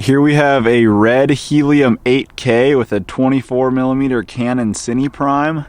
Here we have a RED Helium 8K with a 24mm Canon Cine Prime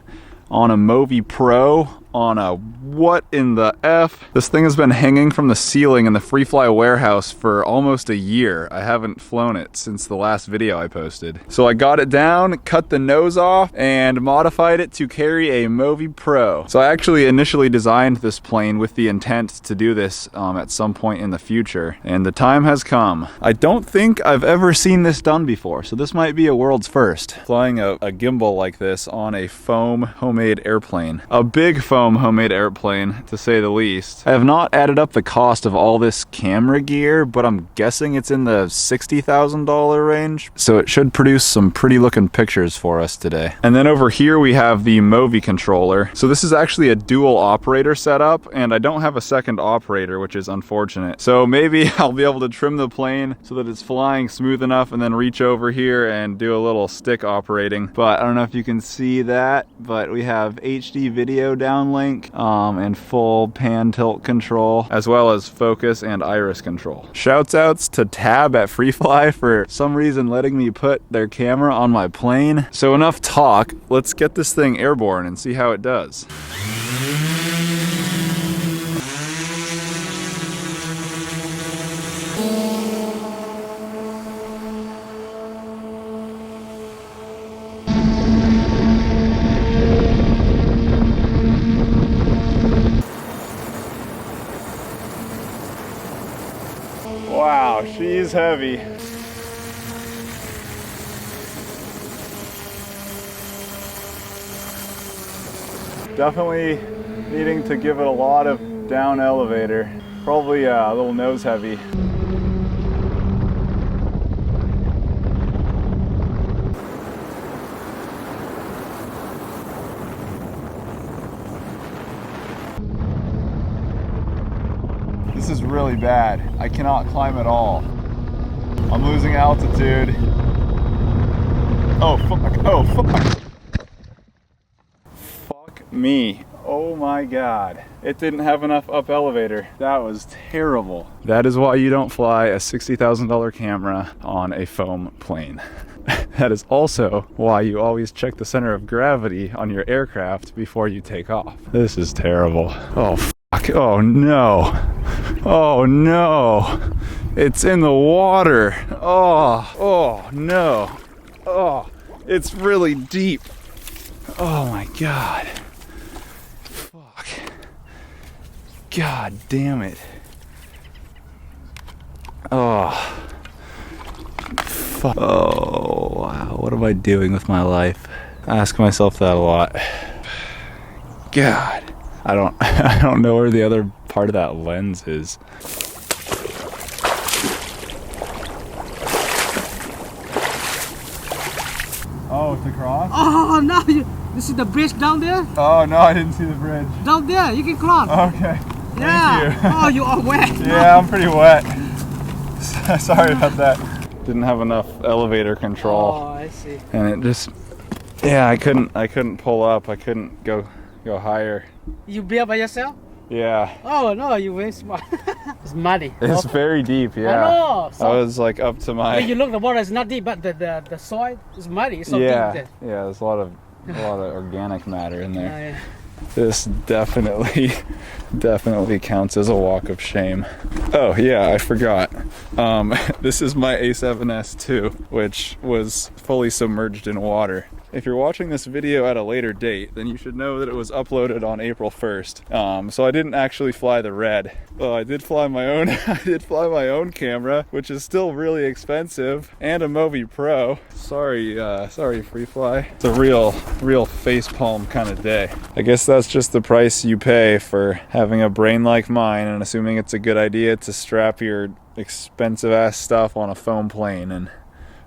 on a Movi Pro on a what in the F? This thing has been hanging from the ceiling in the FreeFly warehouse for almost a year. I haven't flown it since the last video I posted. So I got it down, cut the nose off, and modified it to carry a Movi Pro. So I actually initially designed this plane with the intent to do this at some point in the future, and the time has come. I don't think I've ever seen this done before, so this might be a world's first. Flying a gimbal like this on a foam homemade airplane. A big foam homemade airplane, to say the least. I have not added up the cost of all this camera gear, but I'm guessing it's in the $60,000 range. So it should produce some pretty looking pictures for us today. And then over here we have the Movi controller. So this is actually a dual operator setup, and I don't have a second operator, which is unfortunate. So maybe I'll be able to trim the plane so that it's flying smooth enough and then reach over here and do a little stick operating. But I don't know if you can see that, but we have HD video downlink and full pan tilt control, as well as focus and iris control. Shouts outs to Tab at FreeFly for some reason letting me put their camera on my plane. So enough talk, let's get this thing airborne and see how it does. Wow, she's heavy. Definitely needing to give it a lot of down elevator. Probably a little nose heavy. This is really bad. I cannot climb at all. I'm losing altitude. Oh fuck, oh fuck. Fuck me. Oh my god. It didn't have enough up elevator. That was terrible. That is why you don't fly a $60,000 camera on a foam plane. That is also why you always check the center of gravity on your aircraft before you take off. This is terrible. Oh fuck, oh no. Oh no, it's in the water. Oh no. Oh, it's really deep. Oh my god. Fuck. God damn it. Oh. Fuck. Oh wow, what am I doing with my life? I ask myself that a lot. God. I don't know where the other part of that lens is. Oh, it's across? Oh no, you see the bridge down there? Oh no, I didn't see the bridge. Down there, you can cross. Okay. Yeah. Thank you. Oh, you are wet. Yeah, I'm pretty wet. Sorry about that. Didn't have enough elevator control. Oh, I see. And it just, yeah, I couldn't pull up. I couldn't go higher. You be by yourself? Yeah. Oh no, you very smart. It's muddy. It's very deep, yeah. I know. So, I was like up to my... when you look, the water is not deep, but the soil is muddy. It's so yeah, deep there. yeah, there's a lot of organic matter in there. Yeah. This definitely counts as a walk of shame. Oh yeah, I forgot. This is my A7S II, which was fully submerged in water. If you're watching this video at a later date, then you should know that it was uploaded on April 1st. So I didn't actually fly the RED. Well, I did fly my own. I did fly my own camera, which is still really expensive, and a Movi Pro. Sorry, FreeFly. It's a real facepalm kind of day. I guess that's just the price you pay for having a brain like mine and assuming it's a good idea to strap your expensive ass stuff on a foam plane and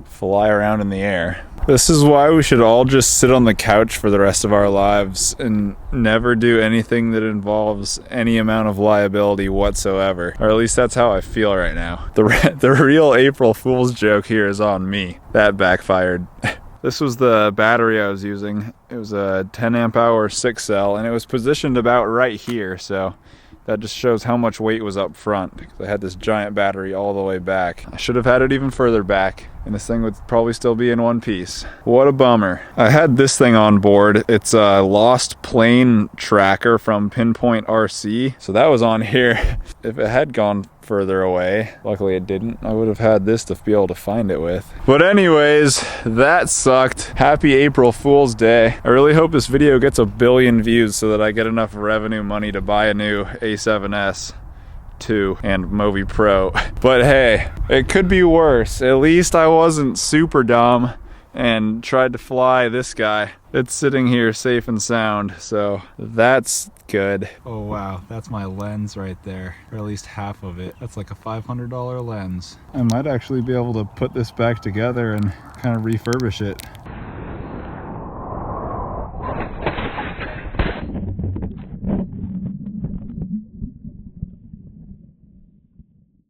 fly around in the air. This is why we should all just sit on the couch for the rest of our lives and never do anything that involves any amount of liability whatsoever. Or at least that's how I feel right now. The real April Fool's joke here is on me. That backfired. This was the battery I was using. It was a 10 amp hour 6 cell and it was positioned about right here, so That just shows how much weight was up front, because I had this giant battery all the way back. I should have had it even further back, and this thing would probably still be in one piece. What a bummer. I had this thing on board. It's a lost plane tracker from Pinpoint RC. So that was on here. If it had gone further away, luckily it didn't, I would have had this to be able to find it with. But anyways, that sucked. Happy April Fool's Day. I really hope this video gets 1 billion views so that I get enough revenue money to buy a new A7S II and Movi Pro. But hey, it could be worse. At least I wasn't super dumb and tried to fly this guy. It's sitting here safe and sound, so that's good. Oh wow, that's my lens right there, or at least half of it. That's like a $500 lens. I might actually be able to put this back together and kind of refurbish it.